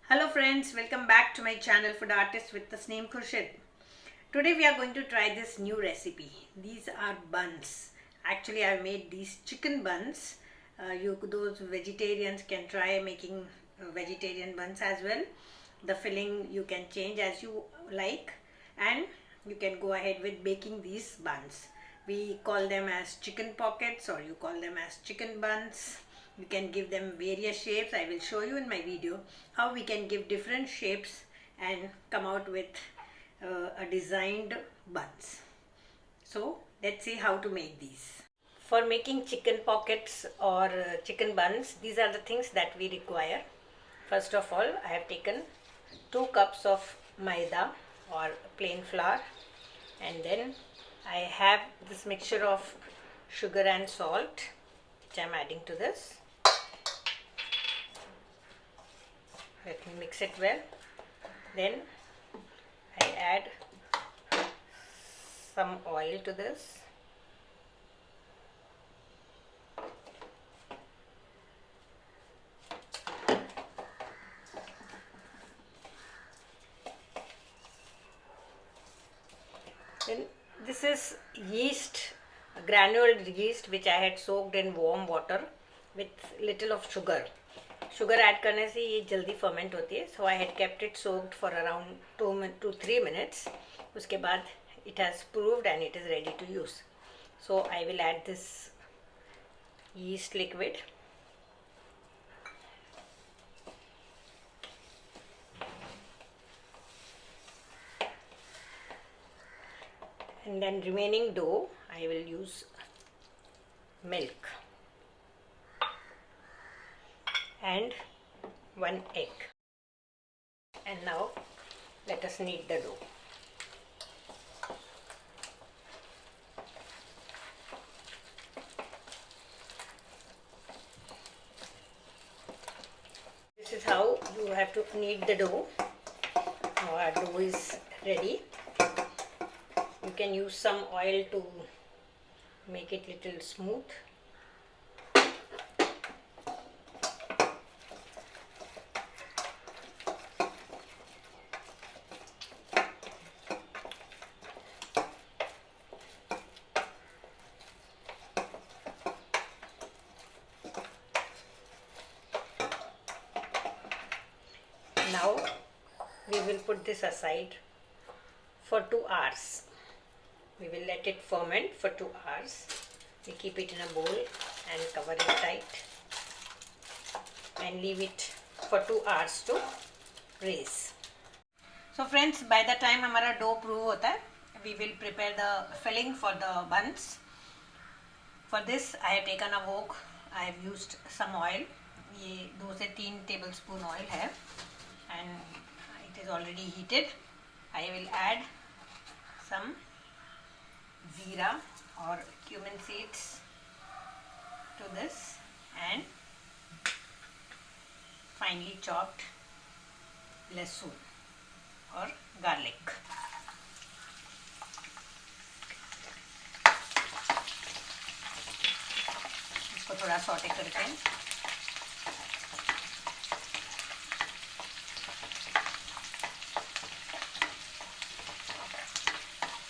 Hello friends, welcome back to my channel Food Artist with Tasneem Khurshid. Today we are going to try this new recipe. These are buns. Actually I made these chicken buns. Those vegetarians can try making vegetarian buns as well. The filling you can change as you like, and you can go ahead with baking these buns. We call them as chicken pockets, or you call them as chicken buns. You can give them various shapes. I will show you in my video how we can give different shapes and come out with a designed buns. So let's see how to make these. For making chicken pockets or chicken buns, these are the things that we require. First of all, I have taken 2 cups of maida or plain flour, and then I have this mixture of sugar and salt which I am adding to this. Let me mix it well. Then I add some oil to this. Then this is yeast, granulated yeast, which I had soaked in warm water with little of sugar. Sugar add करने से ये जल्दी ferment होती है. So I had kept it soaked for around 2 to 3 minutes. उसके बाद it has proved and it is ready to use. So I will add this yeast liquid. And then remaining dough I will use milk and 1 egg. And now let us knead the dough. This is how you have to knead the dough. Now our dough is ready. You can use some oil to make it little smooth. Now we will put this aside for 2 hours. We will let it ferment for 2 hours. We keep it in a bowl and cover it tight and leave it for 2 hours to raise. So friends, by the time हमारा dough proof होता है, we will prepare the filling for the buns. For this I have taken a wok. I have used some oil. ये 2 से 3 tablespoon oil है, and it is already heated. I will add some jeera or cumin seeds to this and finely chopped लहसुन or garlic. इसको थोड़ा sauté करते हैं.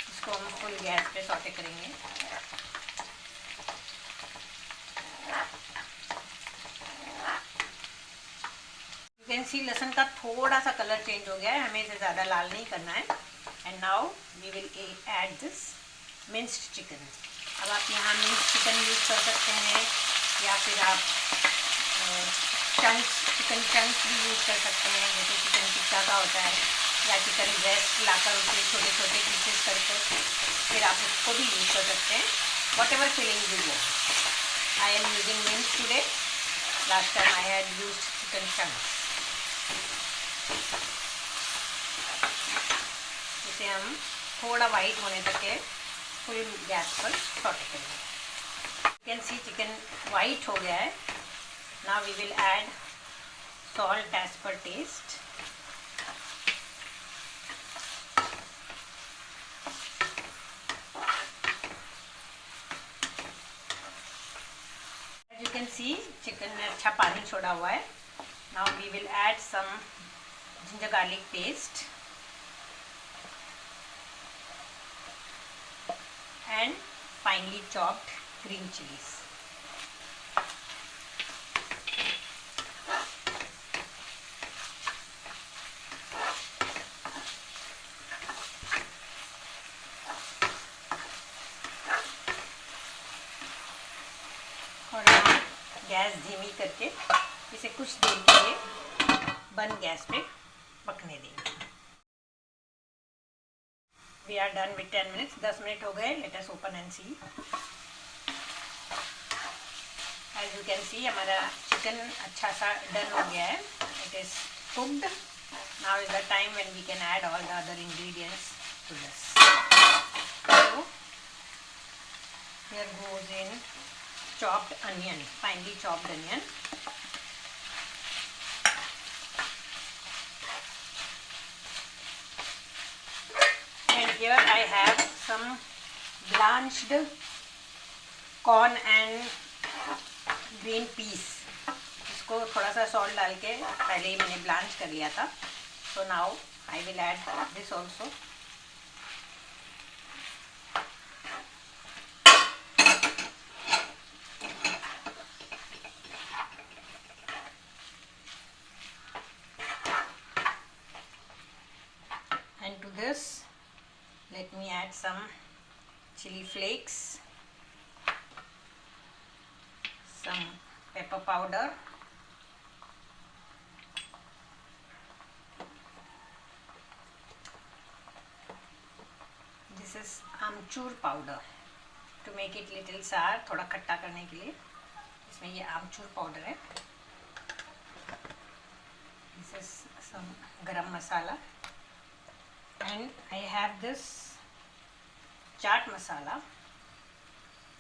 इसको हम फुल गैस पे सौटे करेंगे. You can see लहसुन का थोड़ा सा कलर चेंज हो गया है. हमें इसे ज़्यादा लाल नहीं करना है. And now we will add this minced chicken. अब आप यहाँ मिंस्ड चिकन यूज़ कर सकते हैं, या फिर आप चंक्स, चिकन चंक्स भी यूज़ कर सकते हैं, जैसे चिकन टिक्का का होता है, या चिकन ब्रेस्ट लाकर उसे छोटे छोटे पीसेस करके फिर आप उसको भी यूज़ कर सकते हैं. Whatever filling you want. I am using mince today. Last time I had used chicken chunks. इसे हम थोड़ा वाइट होने तक के फुल गैस पर सौटे करेंगे. You can see chicken white हो गया है. Now we will add salt as per taste. As you can see, chicken में अच्छा पानी छोड़ा हुआ है. Now we will add some ginger garlic paste and finely chopped green chilies. और यहाँ गैस धीमी करके इसे कुछ देर के लिए बंद गैस पे पकने देंगे. We are done with 10 minutes. 10 minute हो गए. Let us open and see. As you can see, हमारा चिकन अच्छा सा डन हो गया है. It is cooked. Now is the time when we can add all the other ingredients to this. So here goes in chopped onion, finely chopped onion. And here I have some blanched corn and green peas. इसको थोड़ा सा salt डाल के पहले ही मैंने blanch कर लिया था. So now I will add this also. And to this, let me add some chili flakes, some pepper powder, this is amchur powder to make it little sour, थोड़ा खट्टा करने के लिए इसमें ये आमचूर पाउडर है. This is some garam masala. And I have this chaat masala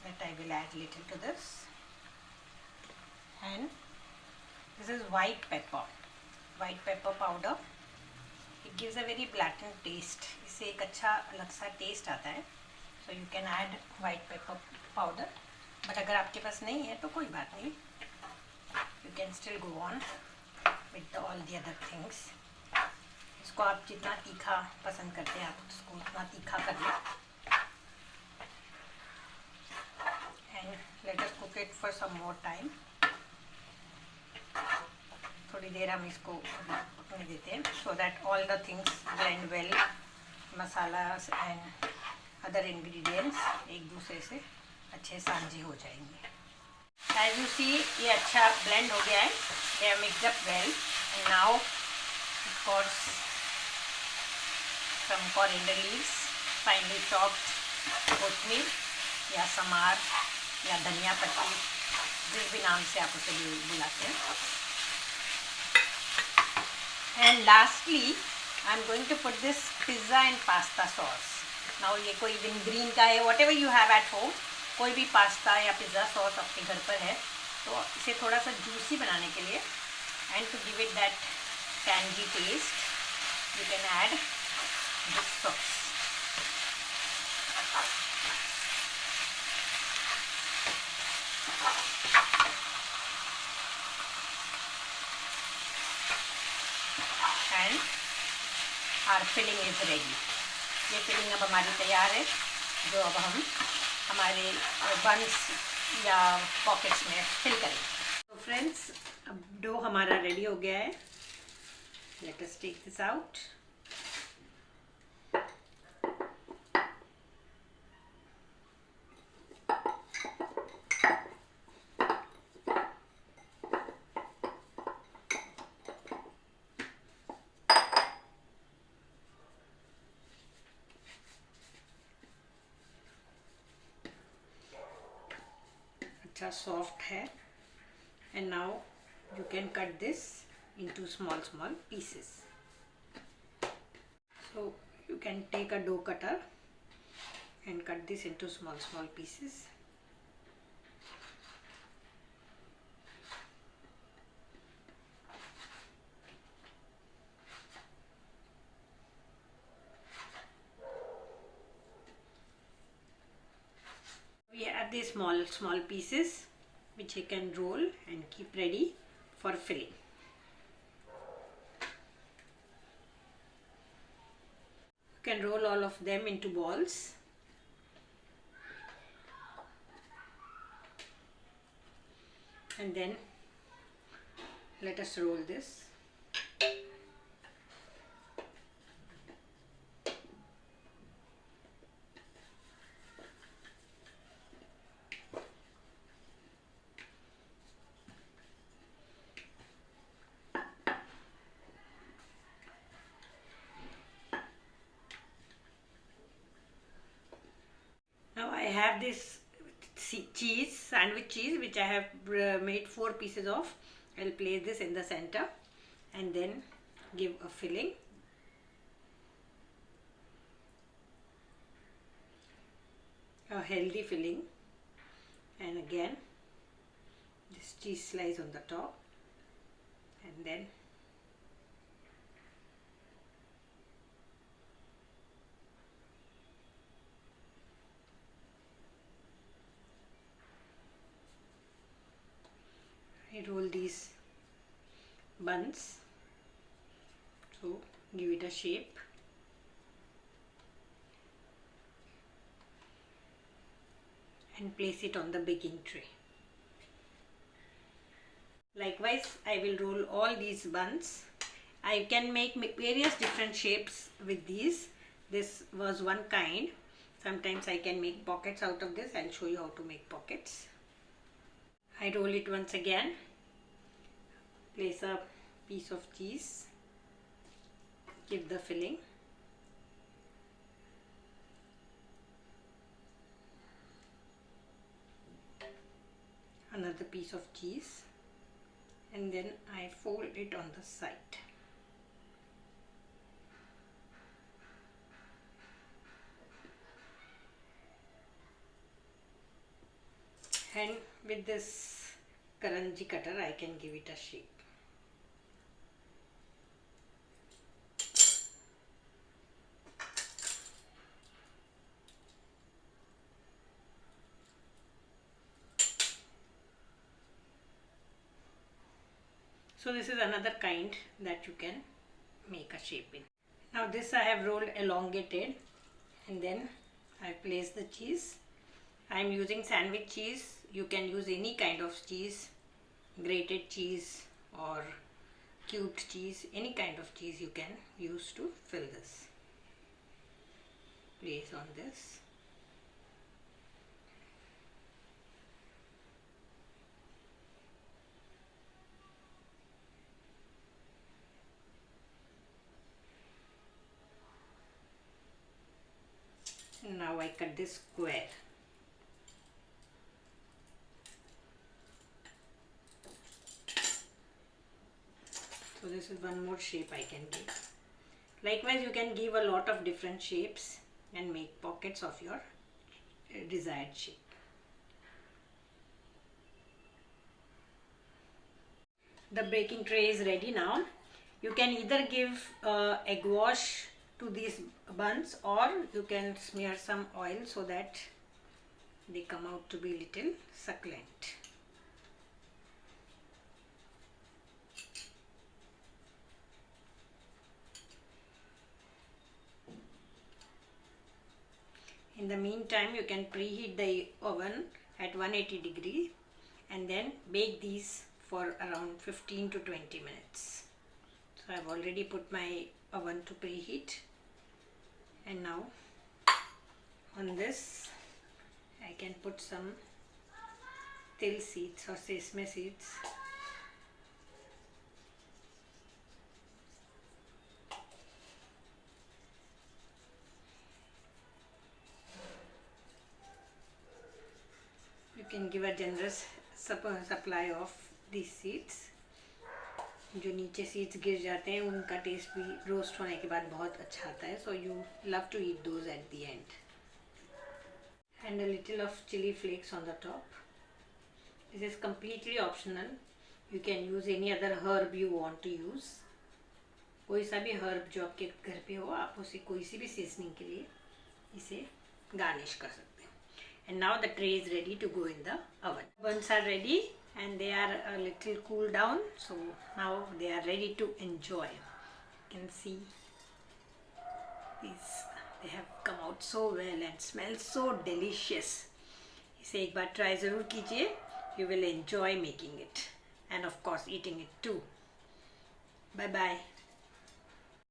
that I will add little to this. And this is white pepper powder. It gives a very blatant taste. इससे एक अच्छा अलग सा taste आता है. So you can add white pepper powder. But अगर आपके पास नहीं है तो कोई बात नहीं. You can still go on with all the other things. इसको आप जितना तीखा पसंद करते हैं आप उसको उतना तीखा कर लें. And let us cook it for some more time. थोड़ी देर हम इसको पकने देते हैं so that all the things blend well. Masalas and other ingredients एक दूसरे से अच्छे सांझे हो जाएंगे. एज यू सी ये अच्छा ब्लेंड हो गया है. They are mixed up well. And now of course some coriander leaves, finely chopped कोथमीर या समार या धनिया पत्ती, जिस भी नाम से आप उसे बुलाते हैं. And lastly, I am going to put this pizza and pasta sauce. Now ये कोई दिन ग्रीन का है, whatever you have at home, कोई भी पास्ता या पिज़्ज़ा सॉस आपके घर पर है तो इसे थोड़ा सा जूसी बनाने के लिए and to give it that tangy taste, you can add this sauce. And our filling is ready. ये फिलिंग अब हमारी तैयार है जो अब हम हमारे बंस या पॉकेट्स में फिल करेंगे. तो फ्रेंड्स अब डो हमारा रेडी हो गया है. Let us take this out. अच्छा सॉफ्ट है. And now you can cut this into small pieces. So you can take a dough cutter and cut this into small pieces. We have these small pieces which you can roll and keep ready for filling. can roll all of them into balls. And then let us roll this. Now I have this cheese, sandwich cheese, which I have made 4 pieces of. I'll place this in the center and then give a filling. A healthy filling, and again this cheese slice on the top, and then I roll these buns, so give it a shape. And place it on the baking tray. Likewise, I will roll all these buns. I can make various different shapes with these. This was one kind. Sometimes I can make pockets out of this. I'll show you how to make pockets. I roll it once again. Place a piece of cheese. Give the filling. Another piece of cheese, and then I fold it on the side. And with this karanji cutter I can give it a shape. So this is another kind that you can make a shape in. Now this I have rolled elongated, and then I place the cheese. I am using sandwich cheese. You can use any kind of cheese, grated cheese or cubed cheese, any kind of cheese you can use to fill this. Place on this. Now I cut this square. So this is one more shape I can give. Likewise, you can give a lot of different shapes and make pockets of your desired shape. The baking tray is ready now. You can either give egg wash to these buns, or you can smear some oil so that they come out to be little succulent. In the meantime, you can preheat the oven at 180 degrees and then bake these for around 15 to 20 minutes. So I have already put my oven to preheat, and now on this I can put some til seeds or sesame seeds. You can give a generous supply of these seeds. जो नीचे seeds गिर जाते हैं उनका test भी roast होने के बाद बहुत अच्छा आता है, so you love to eat those at the end. And a little of chili flakes on the top. This is completely optional. You can use any other herb you want to use. कोई सा भी herb जो आपके घर पे हो, आप उसे कोई सी भी seasoning के लिए इसे garnish कर सकते हैं. And now the tray is ready to go in the oven. Buns are ready and they are a little cool down, so now they are ready to enjoy. You can see these they have come out so well and smell so delicious. इसे एक बार try ज़रूर कीजिए. You will enjoy making it and of course eating it too. Bye bye.